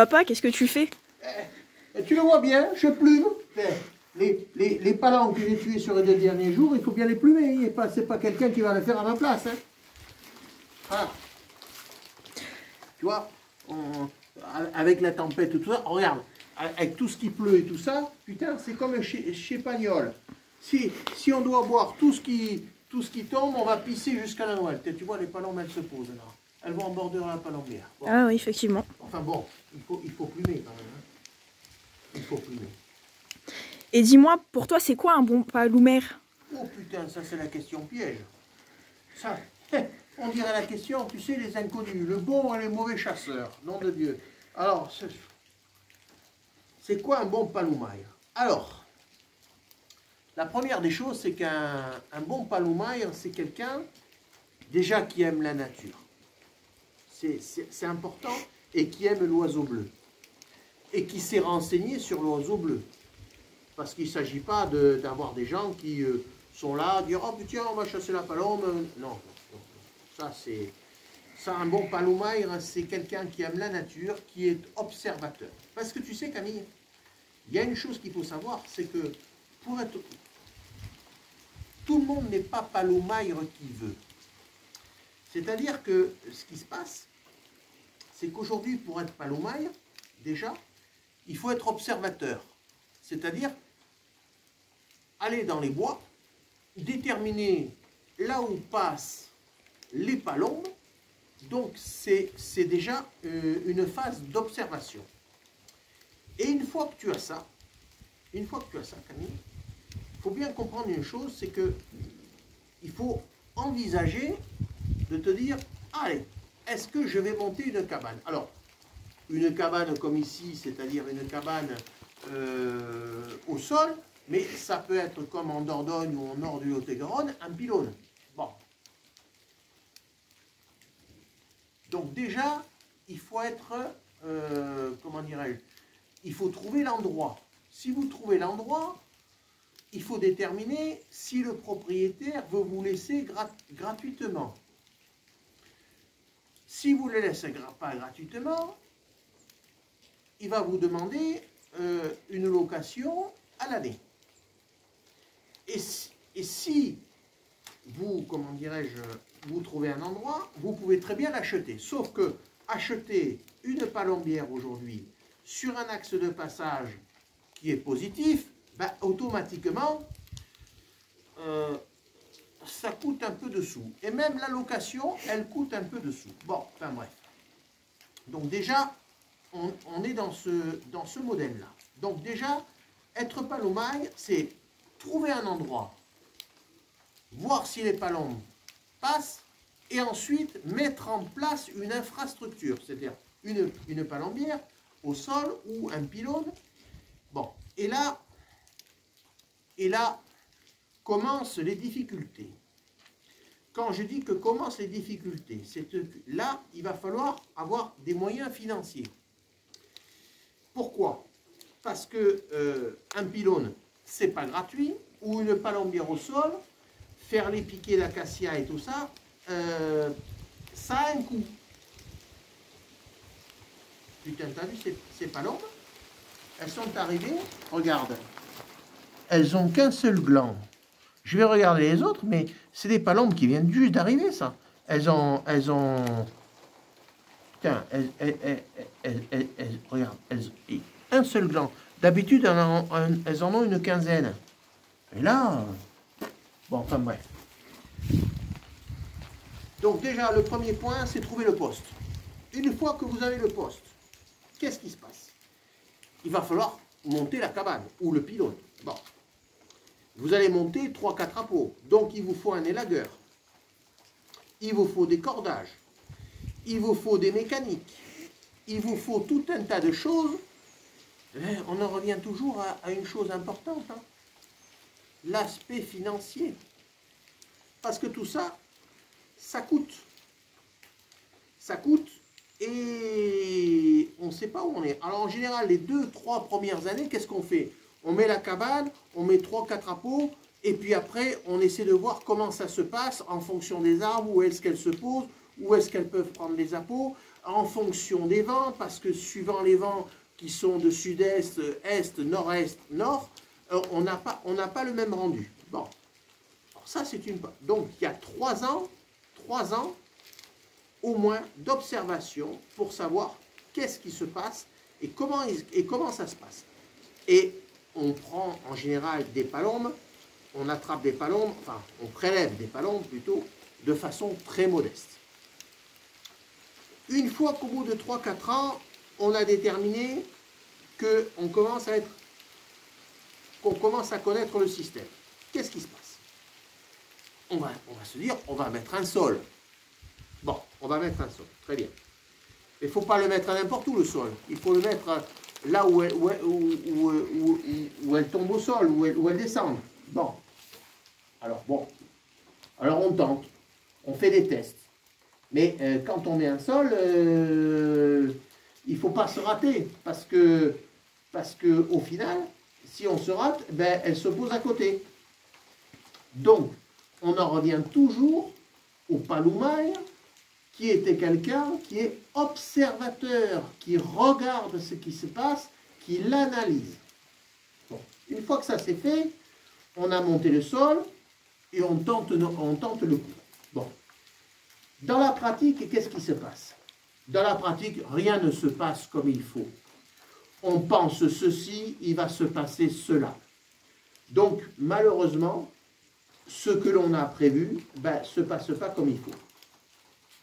Papa, qu'est-ce que tu fais? Tu le vois bien, je plume. Les palans que j'ai tués sur les 2 derniers jours, il faut bien les plumer. C'est pas quelqu'un qui va le faire à ma place. Hein. Voilà. Tu vois, avec la tempête et tout ça, regarde, avec tout ce qui pleut et tout ça, putain, c'est comme chez Pagnol. Si on doit boire tout ce qui tombe, on va pisser jusqu'à la Noël. Tu vois, les palombes, elles se posent là. Elles vont en bordure à la palombière. Bon. Ah oui, effectivement. Enfin bon, il faut plumer quand même. Hein. Il faut plumer. Et dis-moi, pour toi, c'est quoi un bon paloumère? Oh putain, ça c'est la question piège. Ça, on dirait la question, tu sais, les inconnus, le bon et les mauvais chasseurs, nom de Dieu. Alors, c'est quoi un bon paloumaille? Alors, la première des choses, c'est qu'un bon paloumaille, c'est quelqu'un déjà qui aime la nature. C'est important, et qui aime l'oiseau bleu. Et qui s'est renseigné sur l'oiseau bleu. Parce qu'il ne s'agit pas d'avoir des gens qui sont là, à dire « Oh putain, on va chasser la palombe ». Non. Ça, c'est... Ça, un bon paloumaille, c'est quelqu'un qui aime la nature, qui est observateur. Parce que tu sais, Camille, il y a une chose qu'il faut savoir, c'est que pour être... Tout le monde n'est pas paloumaille qui veut. C'est-à-dire que ce qui se passe, c'est qu'aujourd'hui, pour être paloumaille, déjà, il faut être observateur. C'est-à-dire aller dans les bois, déterminer là où passent les palombes. Donc, c'est déjà une phase d'observation. Et une fois que tu as ça, Camille, il faut bien comprendre une chose, c'est que il faut envisager de te dire, allez, est-ce que je vais monter une cabane? Alors, une cabane comme ici, c'est-à-dire une cabane au sol, mais ça peut être comme en Dordogne ou au nord du Lot-et-Garonne, un pylône. Bon. Donc déjà, il faut être, comment dirais-je, il faut trouver l'endroit. Si vous trouvez l'endroit, il faut déterminer si le propriétaire veut vous laisser gratuitement. Si vous ne le laissez pas gratuitement, il va vous demander une location à l'année. Et si vous, comment dirais-je, vous trouvez un endroit, vous pouvez très bien l'acheter. Sauf que acheter une palombière aujourd'hui sur un axe de passage qui est positif, ben, automatiquement, ça coûte un peu de sous. Et même la location, elle coûte un peu de sous. Bon, enfin bref. Donc déjà, on est dans ce modèle-là. Donc déjà, être paloumaille, c'est trouver un endroit, voir si les palombes passent, et ensuite mettre en place une infrastructure, c'est-à-dire une palombière au sol ou un pylône. Bon, et là commencent les difficultés. Quand je dis que commencent les difficultés, c'est que là, il va falloir avoir des moyens financiers. Pourquoi? Parce que un pylône, c'est pas gratuit, ou une palombière au sol, faire les piquets d'acacia et tout ça, ça a un coût. Putain, t'as vu ces palombes? Elles sont arrivées, regarde, elles ont qu'un seul gland. Je vais regarder les autres, mais c'est des palombes qui viennent juste d'arriver, ça. Elles ont... Putain, regarde, un seul gland. D'habitude, elles en ont une quinzaine. Et là... Bon, enfin bref. Donc déjà, le premier point, c'est trouver le poste. Une fois que vous avez le poste, qu'est-ce qui se passe? Il va falloir monter la cabane ou le pylône. Bon. Vous allez monter 3-4 appôts. Donc, il vous faut un élagueur. Il vous faut des cordages. Il vous faut des mécaniques. Il vous faut tout un tas de choses. On en revient toujours à une chose importante. Hein. L'aspect financier. Parce que tout ça, ça coûte. Ça coûte et on ne sait pas où on est. Alors en général, les 2-3 premières années, qu'est-ce qu'on fait? On met la cabane, on met 3-4 appôts, et puis après, on essaie de voir comment ça se passe en fonction des arbres, où est-ce qu'elles se posent, où est-ce qu'elles peuvent prendre les appôts. en fonction des vents, parce que suivant les vents qui sont de sud-est, est, nord-est, nord, on n'a pas le même rendu. Bon, alors ça c'est une... Donc il y a 3 ans au moins d'observation pour savoir qu'est-ce qui se passe et comment ça se passe. Et on prend en général des palombes, on attrape des palombes, enfin on prélève des palombes plutôt, de façon très modeste. Une fois qu'au bout de 3-4 ans, on a déterminé qu'on commence à connaître le système, qu'est-ce qui se passe? On va se dire, on va mettre un sol. Bon, on va mettre un sol, très bien. Il ne faut pas le mettre à n'importe où, le sol. Il faut le mettre là où elle tombe au sol, où elle descend. Bon. Alors on tente. On fait des tests. Mais quand on met un sol, il ne faut pas se rater. Parce que au final, si on se rate, ben, elle se pose à côté. Donc, on en revient toujours au paloumaille, qui était quelqu'un qui est observateur, qui regarde ce qui se passe, qui l'analyse. Bon. Une fois que ça c'est fait, on a monté le sol et on tente le coup. Bon. Dans la pratique, qu'est-ce qui se passe? Dans la pratique, rien ne se passe comme il faut. On pense ceci, il va se passer cela. Donc, malheureusement, ce que l'on a prévu ne se passe pas comme il faut.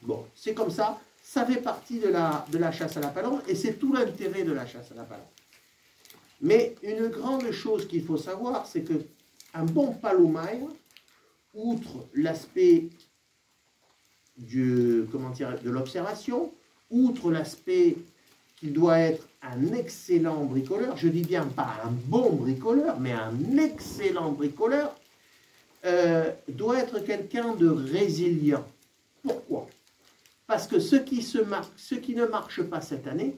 Bon, c'est comme ça, ça fait partie de la chasse à la palombe, et c'est tout l'intérêt de la chasse à la palombe. Mais une grande chose qu'il faut savoir, c'est qu'un bon paloumaille, outre l'aspect de l'observation, outre l'aspect qu'il doit être un excellent bricoleur, je dis bien pas un bon bricoleur, mais un excellent bricoleur, doit être quelqu'un de résilient. Pourquoi? Parce que ce qui ne marche pas cette année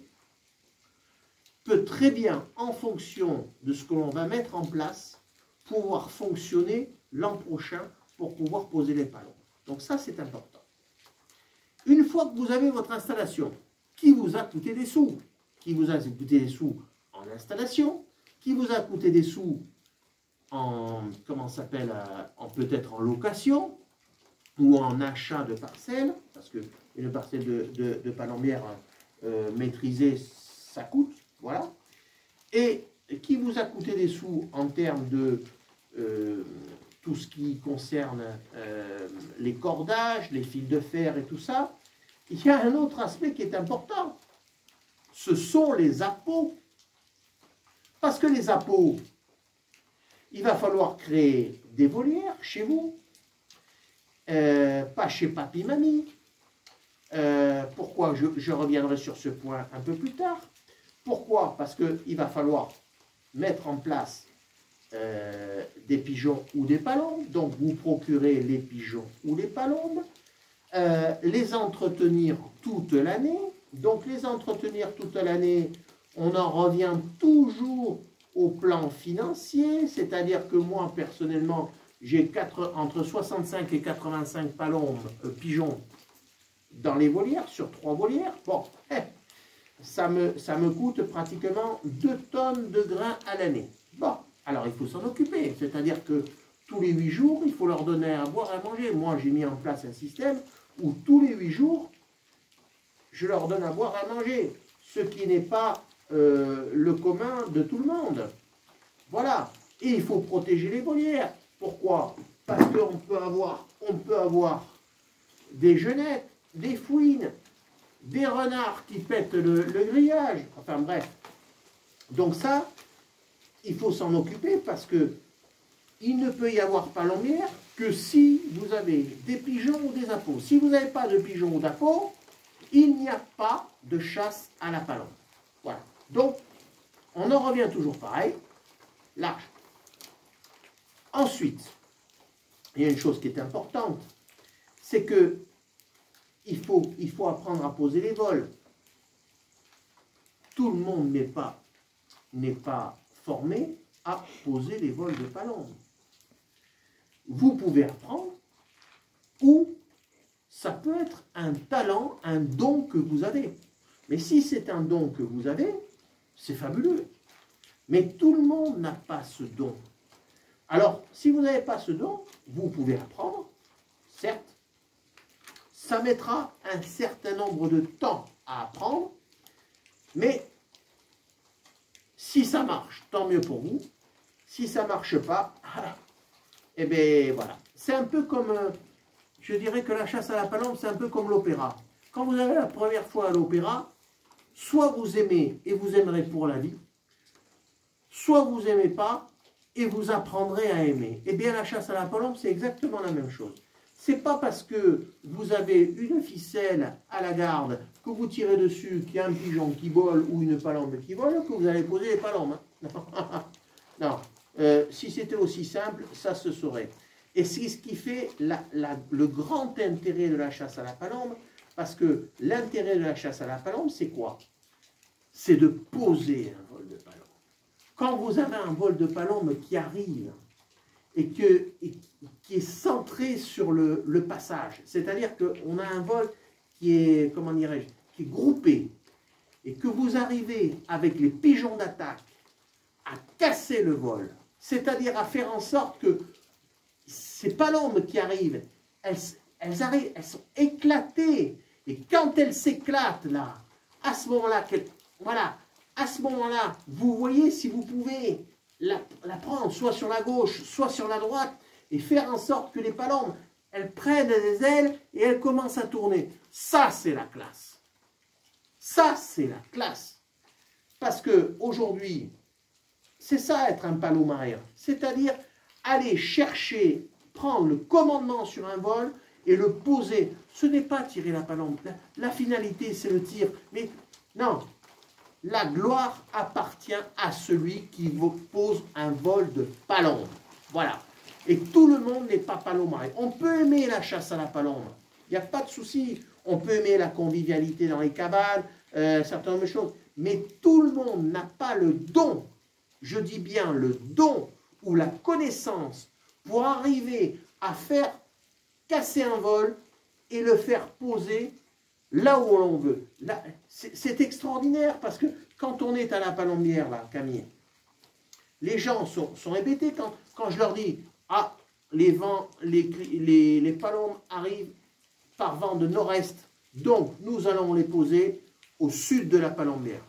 peut très bien, en fonction de ce que l'on va mettre en place, pouvoir fonctionner l'an prochain pour pouvoir poser les palombes. Donc ça, c'est important. Une fois que vous avez votre installation, qui vous a coûté des sous, qui vous a coûté des sous en installation, qui vous a coûté des sous en, peut-être en location, ou en achat de parcelles, parce qu'une parcelle de palombière maîtrisée, ça coûte, voilà. Et qui vous a coûté des sous en termes de tout ce qui concerne les cordages, les fils de fer et tout ça. Il y a un autre aspect qui est important. Ce sont les appôts. Parce que les appôts, il va falloir créer des volières chez vous, pas chez papy-mamie. Pourquoi? Je reviendrai sur ce point un peu plus tard. Pourquoi? Parce qu'il va falloir mettre en place des pigeons ou des palombes. Donc, vous procurez les pigeons ou les palombes. Les entretenir toute l'année. Donc, les entretenir toute l'année, on en revient toujours au plan financier. C'est-à-dire que moi, personnellement, j'ai entre 65 et 85 palombes, pigeons, dans les volières, sur 3 volières. Bon, ça me coûte pratiquement 2 tonnes de grains à l'année. Bon, alors il faut s'en occuper. C'est-à-dire que tous les 8 jours, il faut leur donner à boire et à manger. Moi, j'ai mis en place un système où tous les 8 jours, je leur donne à boire et à manger. Ce qui n'est pas le commun de tout le monde. Voilà. Et il faut protéger les volières. Pourquoi? Parce qu'on peut avoir des genettes, des fouines, des renards qui pètent le grillage. Enfin bref. Donc ça, il faut s'en occuper parce que il ne peut y avoir palombière que si vous avez des pigeons ou des appôts. Si vous n'avez pas de pigeons ou d'appôts, il n'y a pas de chasse à la palombe. Voilà. Donc, on en revient toujours pareil, large. Ensuite, il y a une chose qui est importante, c'est que il faut apprendre à poser les vols. Tout le monde n'est pas formé à poser les vols de palombe. Vous pouvez apprendre, ou ça peut être un talent, un don que vous avez. Mais si c'est un don que vous avez, c'est fabuleux. Mais tout le monde n'a pas ce don. Alors, si vous n'avez pas ce don, vous pouvez apprendre, certes. Ça mettra un certain nombre de temps à apprendre, mais si ça marche, tant mieux pour vous. Si ça ne marche pas, eh bien voilà. C'est un peu comme, je dirais que la chasse à la palombe, c'est un peu comme l'opéra. Quand vous allez la première fois à l'opéra, soit vous aimez et vous aimerez pour la vie, soit vous n'aimez pas et vous apprendrez à aimer. Eh bien la chasse à la palombe, c'est exactement la même chose. C'est pas parce que vous avez une ficelle à la garde, que vous tirez dessus, qu'il y a un pigeon qui vole ou une palombe qui vole, que vous allez poser les palombes. Hein. Non. Si c'était aussi simple, ça se saurait. Et c'est ce qui fait le grand intérêt de la chasse à la palombe, parce que l'intérêt de la chasse à la palombe, c'est quoi? C'est de poser un vol de palombe. Quand vous avez un vol de palombe qui arrive, et qui est centré sur le passage. C'est-à-dire qu'on a un vol qui est, comment dirais-je, qui est groupé, et que vous arrivez avec les pigeons d'attaque à casser le vol, c'est-à-dire à faire en sorte que ces palombes qui arrivent, elles arrivent, elles sont éclatées, et quand elles s'éclatent là, à ce moment-là, voilà, à ce moment-là, vous voyez si vous pouvez la prendre soit sur la gauche, soit sur la droite, et faire en sorte que les palombes, elles prennent des ailes et elles commencent à tourner. Ça, c'est la classe. Ça, c'est la classe. Parce qu'aujourd'hui, c'est ça être un palomaire. C'est-à-dire aller chercher, prendre le commandement sur un vol et le poser. Ce n'est pas tirer la palombe. La finalité, c'est le tir. Mais non. La gloire appartient à celui qui vous pose un vol de palombe. Voilà. Et tout le monde n'est pas palomaire. On peut aimer la chasse à la palombe. Il n'y a pas de souci. On peut aimer la convivialité dans les cabanes, certaines choses. Mais tout le monde n'a pas le don, je dis bien le don ou la connaissance pour arriver à faire casser un vol et le faire poser là où l'on veut. C'est extraordinaire parce que quand on est à la palombière, là, Camille, les gens sont répétés quand je leur dis « Ah, les vents, les palombes arrivent par vent de nord-est, donc nous allons les poser au sud de la palombière. »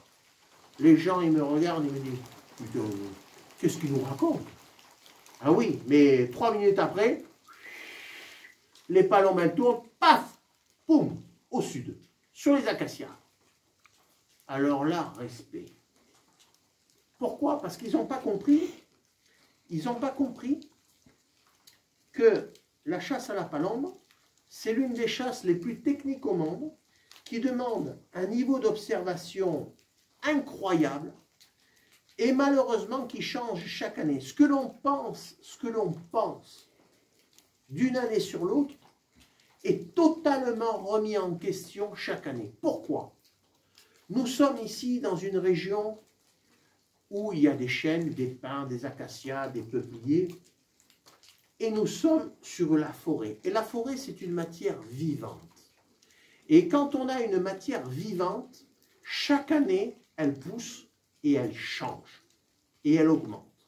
Les gens, ils me regardent, ils me disent « Qu'est-ce qu'ils nous racontent ?» Ah oui, mais 3 minutes après, les palombes, elles tournent, paf, poum, au sud, sur les acacias. Alors là, respect. Pourquoi? Parce qu'ils n'ont pas compris. Ils n'ont pas compris que la chasse à la palombe, c'est l'une des chasses les plus techniques au monde, qui demande un niveau d'observation incroyable et malheureusement qui change chaque année. Ce que l'on pense d'une année sur l'autre est totalement remis en question chaque année. Pourquoi? Nous sommes ici dans une région où il y a des chênes, des pins, des acacias, des peupliers, et nous sommes sur la forêt. Et la forêt, c'est une matière vivante. Et quand on a une matière vivante, chaque année, elle pousse et elle change, et elle augmente.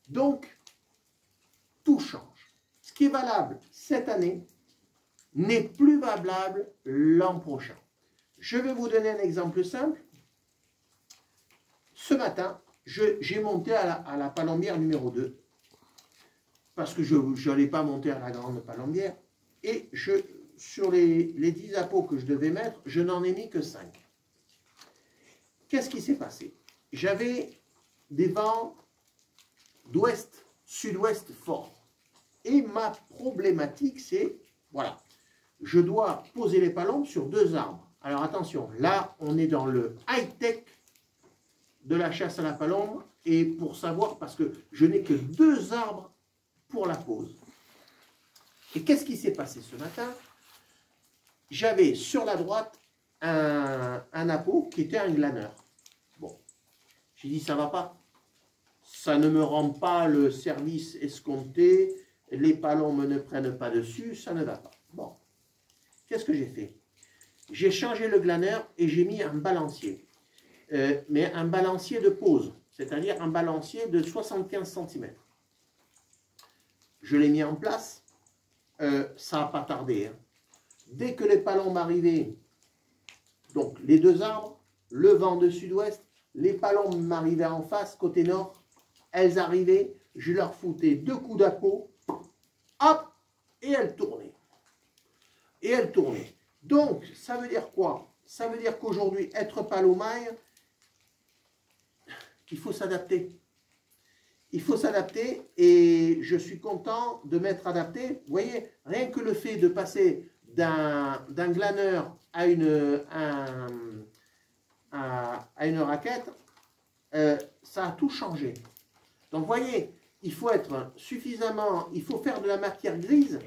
Donc, tout change. Ce qui est valable cette année n'est plus valable l'an prochain. Je vais vous donner un exemple simple. Ce matin, j'ai monté à la palombière numéro 2, parce que je n'allais pas monter à la grande palombière, et sur les 10 appos que je devais mettre, je n'en ai mis que 5. Qu'est-ce qui s'est passé? J'avais des vents d'ouest, sud-ouest forts. Et ma problématique, c'est, voilà, je dois poser les palombes sur 2 arbres. Alors attention, là, on est dans le high-tech de la chasse à la palombe, et pour savoir, parce que je n'ai que 2 arbres pour la pose. Et qu'est-ce qui s'est passé ce matin? J'avais sur la droite un appôt qui était un glaneur. Bon, j'ai dit ça va pas. Ça ne me rend pas le service escompté, les palombes ne prennent pas dessus, ça ne va pas. Bon. qu'est-ce que j'ai fait? J'ai changé le glaneur et j'ai mis un balancier. Mais un balancier de pose, c'est-à-dire un balancier de 75 cm. Je l'ai mis en place, ça n'a pas tardé. Hein. Dès que les palombes arrivaient, donc les deux arbres, le vent de sud-ouest, les palombes m'arrivaient en face, côté nord, elles arrivaient, je leur foutais 2 coups d'appôt, hop, et elles tournaient. Et elles tournaient. Donc, ça veut dire quoi? Ça veut dire qu'aujourd'hui, être palomaille, il faut s'adapter. Il faut s'adapter et je suis content de m'être adapté. Vous voyez, rien que le fait de passer d'un glaneur à une raquette, ça a tout changé. Donc, vous voyez, il faut être suffisamment, il faut faire de la matière grise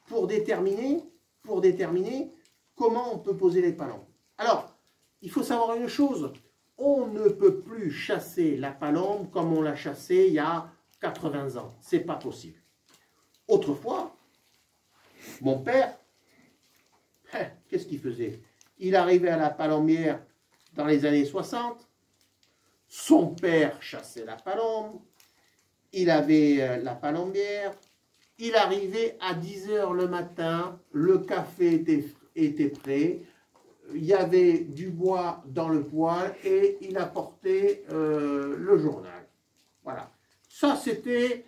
pour déterminer comment on peut poser les palombes. Alors, il faut savoir une chose, on ne peut plus chasser la palombe comme on l'a chassée il y a 80 ans. C'est pas possible. Autrefois, mon père, qu'est-ce qu'il faisait? Il arrivait à la palombière dans les années 60, son père chassait la palombe, il avait la palombière, il arrivait à 10 h le matin, le café était prêt, il y avait du bois dans le poêle et il apportait le journal. Voilà. Ça, c'était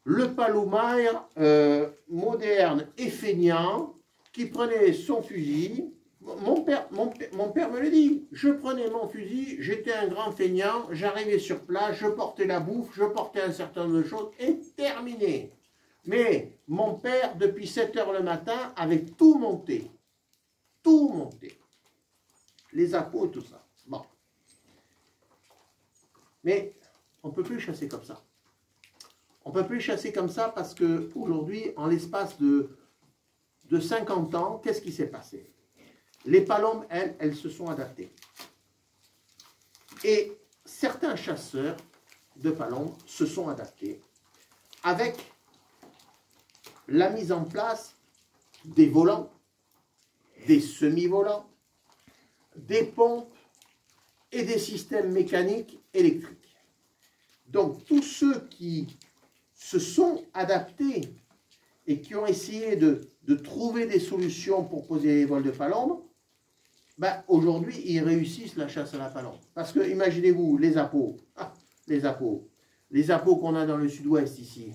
le palomaire moderne et feignant qui prenait son fusil. Mon père me le dit. Je prenais mon fusil, j'étais un grand feignant, j'arrivais sur place, je portais la bouffe, je portais un certain nombre de choses et terminé. Mais mon père, depuis 7 h le matin, avait tout monté. Tout monté. Les appôts, tout ça. Bon. Mais on ne peut plus chasser comme ça. On ne peut plus chasser comme ça parce qu'aujourd'hui, en l'espace de 50 ans, qu'est-ce qui s'est passé? Les palombes, elles se sont adaptées. Et certains chasseurs de palombes se sont adaptés avec la mise en place des volants, des semi-volants, des pompes et des systèmes mécaniques électriques. Donc, tous ceux qui se sont adaptés et qui ont essayé de trouver des solutions pour poser les vols de palombe, ben, aujourd'hui, ils réussissent la chasse à la palombe. Parce que, imaginez-vous, les appôts qu'on a dans le sud-ouest ici,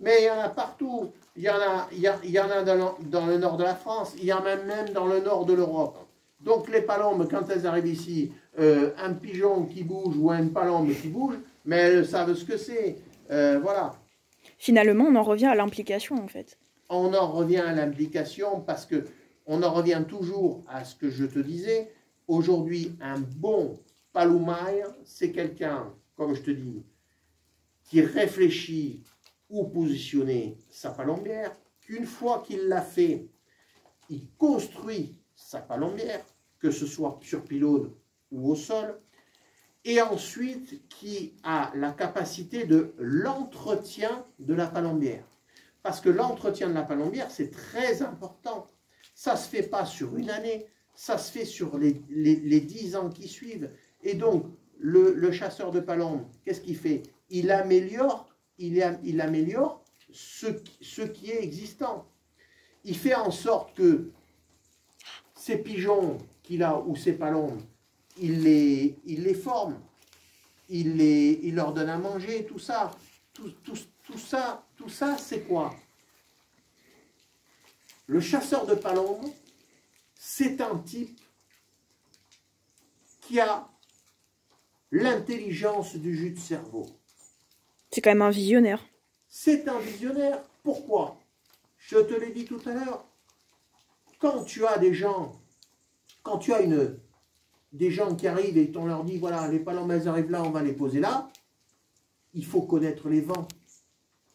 mais il y en a partout. Il y en a dans le nord de la France, il y en a même dans le nord de l'Europe. Donc les palombes, quand elles arrivent ici, un pigeon qui bouge ou une palombe qui bouge, mais elles savent ce que c'est. Voilà. Finalement, on en revient à l'implication, en fait. On en revient à l'implication parce que on en revient toujours à ce que je te disais. Aujourd'hui, un bon palomaire, c'est quelqu'un, comme je te dis, qui réfléchit où positionner sa palombière. Une fois qu'il l'a fait, il construit sa palombière, que ce soit sur pylône ou au sol, et ensuite qui a la capacité de l'entretien de la palombière. Parce que l'entretien de la palombière, c'est très important. Ça ne se fait pas sur une année, ça se fait sur les 10 ans qui suivent. Et donc, le chasseur de palombes, qu'est-ce qu'il fait? Il améliore ce qui est existant. Il fait en sorte que ces pigeons qu'il a ou ces palombes, il les forme, il leur donne à manger, tout ça. Tout ça, c'est quoi? Le chasseur de palombes, c'est un type qui a l'intelligence du jus de cerveau. C'est quand même un visionnaire. C'est un visionnaire. Pourquoi? Je te l'ai dit tout à l'heure. Quand tu as des gens, des gens qui arrivent et on leur dit, voilà, les palombes, elles arrivent là, on va les poser là, il faut connaître les vents.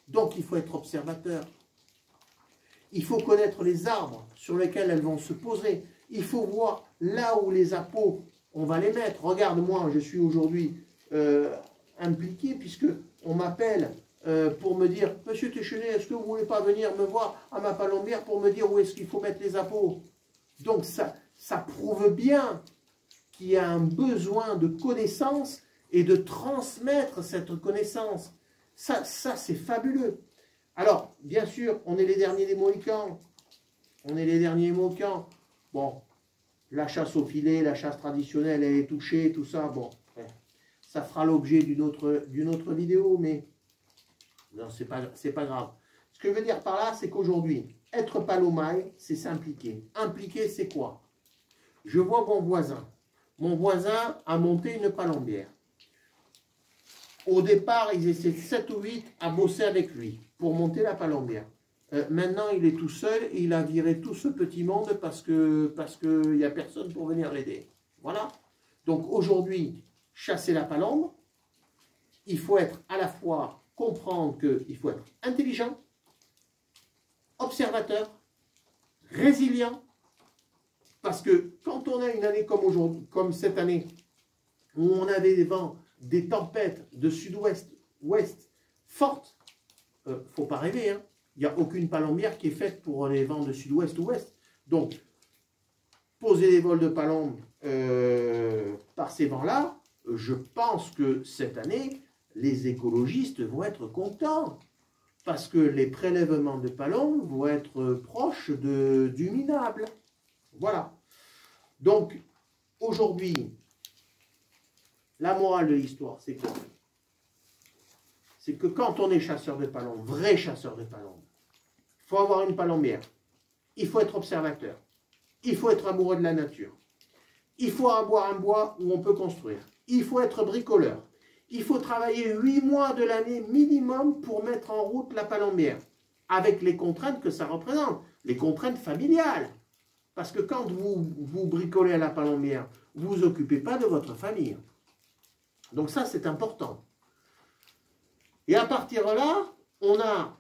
Donc, il faut être observateur. Il faut connaître les arbres sur lesquels elles vont se poser. Il faut voir là où les appôts, on va les mettre. Regarde, moi, je suis aujourd'hui impliqué puisque on m'appelle pour me dire, Monsieur Téchenet, est-ce que vous ne voulez pas venir me voir à ma palombière pour me dire où est-ce qu'il faut mettre les appos? Donc ça prouve bien qu'il y a un besoin de connaissance et de transmettre cette connaissance. Ça c'est fabuleux. Alors, bien sûr, on est les derniers des Mohicans. On est les derniers Mohicans. Bon, la chasse au filet, la chasse traditionnelle, elle est touchée, tout ça. Bon, ça fera l'objet d'une autre vidéo, mais non, c'est pas grave. Ce que je veux dire par là, c'est qu'aujourd'hui, être palomaille, c'est s'impliquer. Impliquer, c'est quoi? Je vois mon voisin. Mon voisin a monté une palombière. Au départ, ils étaient 7 ou 8 à bosser avec lui pour monter la palombière. Maintenant, il est tout seul et il a viré tout ce petit monde parce qu'il n'y a personne pour venir l'aider. Voilà. Donc aujourd'hui, chasser la palombe, il faut être à la fois comprendre qu'il faut être intelligent, observateur, résilient, parce que quand on a une année comme aujourd'hui, comme cette année, où on avait des vents, des tempêtes de sud-ouest, ouest fortes, faut pas rêver, hein. Il n'y a aucune palombière qui est faite pour les vents de sud-ouest ou ouest. Donc, poser des vols de palombes par ces vents-là, je pense que cette année, les écologistes vont être contents. Parce que les prélèvements de palombes vont être proches du minable. Voilà. Donc, aujourd'hui, la morale de l'histoire, c'est quoi? C'est que quand on est chasseur de palombes, vrai chasseur de palombes, il faut avoir une palombière. Il faut être observateur. Il faut être amoureux de la nature. Il faut avoir un bois où on peut construire. Il faut être bricoleur. Il faut travailler 8 mois de l'année minimum pour mettre en route la palombière, avec les contraintes que ça représente, les contraintes familiales. Parce que quand vous bricolez à la palombière, vous ne vous occupez pas de votre famille. Donc ça, c'est important. Et à partir de là, on a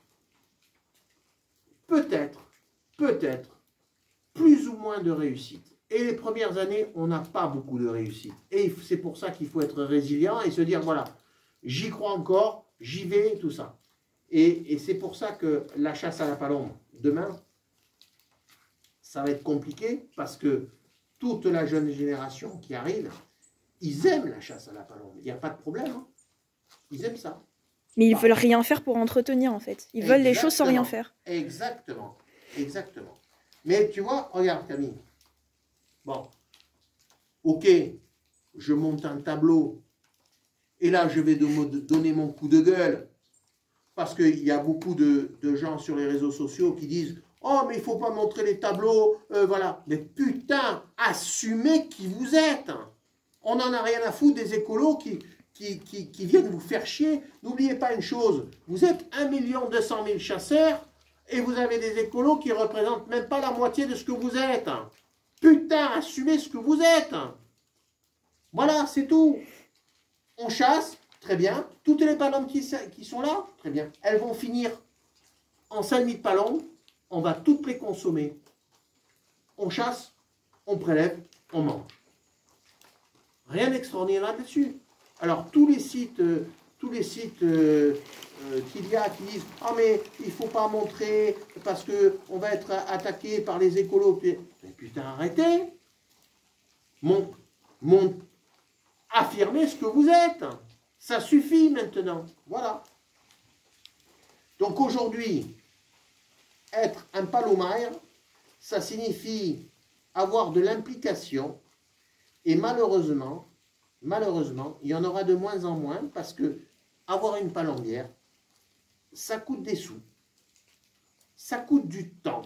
peut-être, plus ou moins de réussite. Et les premières années, on n'a pas beaucoup de réussite. Et c'est pour ça qu'il faut être résilient et se dire, voilà, j'y crois encore, j'y vais, tout ça. Et c'est pour ça que la chasse à la palombe, demain, ça va être compliqué parce que toute la jeune génération qui arrive, ils aiment la chasse à la palombe. Il n'y a pas de problème. Hein. Ils aiment ça. Mais ils veulent rien faire pour entretenir, en fait. Ils veulent les choses sans rien faire. Exactement. Exactement. Mais tu vois, regarde Camille. Bon, ok, je monte un tableau et là je vais donner mon coup de gueule parce qu'il y a beaucoup de gens sur les réseaux sociaux qui disent « Oh, mais il ne faut pas montrer les tableaux, voilà. » Mais putain, assumez qui vous êtes. On n'en a rien à foutre des écolos qui viennent vous faire chier. N'oubliez pas une chose, vous êtes 1 200 000 chasseurs et vous avez des écolos qui ne représentent même pas la moitié de ce que vous êtes. Putain, assumez ce que vous êtes. Voilà, c'est tout. On chasse, très bien. Toutes les palombes qui sont là, très bien. Elles vont finir en salmis de palombes. On va toutes les consommer. On chasse, on prélève, on mange. Rien d'extraordinaire là-dessus. Alors, tous les sites qu'il y a qui disent « Ah, mais il ne faut pas montrer parce qu'on va être attaqué par les écolos. » Mais putain, arrêtez. Affirmez ce que vous êtes. Ça suffit maintenant. Voilà. Donc aujourd'hui, être un palomaire, ça signifie avoir de l'implication et malheureusement, il y en aura de moins en moins parce que avoir une palombière, ça coûte des sous, ça coûte du temps,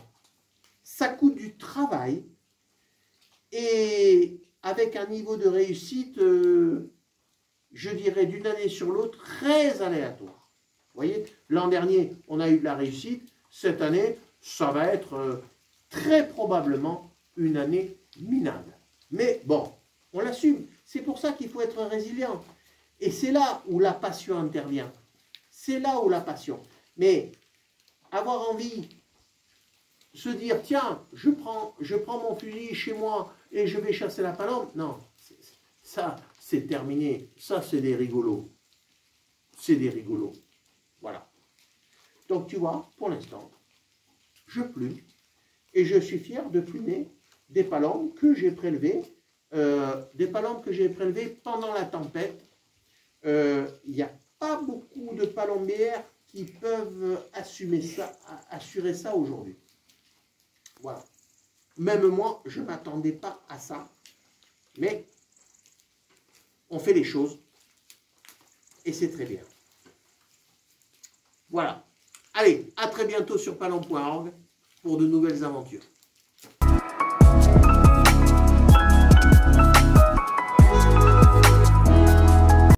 ça coûte du travail et avec un niveau de réussite, je dirais d'une année sur l'autre, très aléatoire. Vous voyez, l'an dernier, on a eu de la réussite, cette année, ça va être très probablement une année minable. Mais bon, on l'assume. C'est pour ça qu'il faut être résilient. Et c'est là où la passion intervient. C'est là où la passion. Mais avoir envie, se dire, tiens, je prends mon fusil chez moi et je vais chasser la palombe. Non, ça, c'est terminé. Ça, c'est des rigolos. C'est des rigolos. Voilà. Donc tu vois, pour l'instant, je plume et je suis fier de plumer des palombes que j'ai prélevées, pendant la tempête. Il n'y a pas beaucoup de palombières qui peuvent assurer ça aujourd'hui. Voilà. Même moi, je ne m'attendais pas à ça. Mais on fait les choses et c'est très bien. Voilà. Allez, à très bientôt sur palombe.org pour de nouvelles aventures.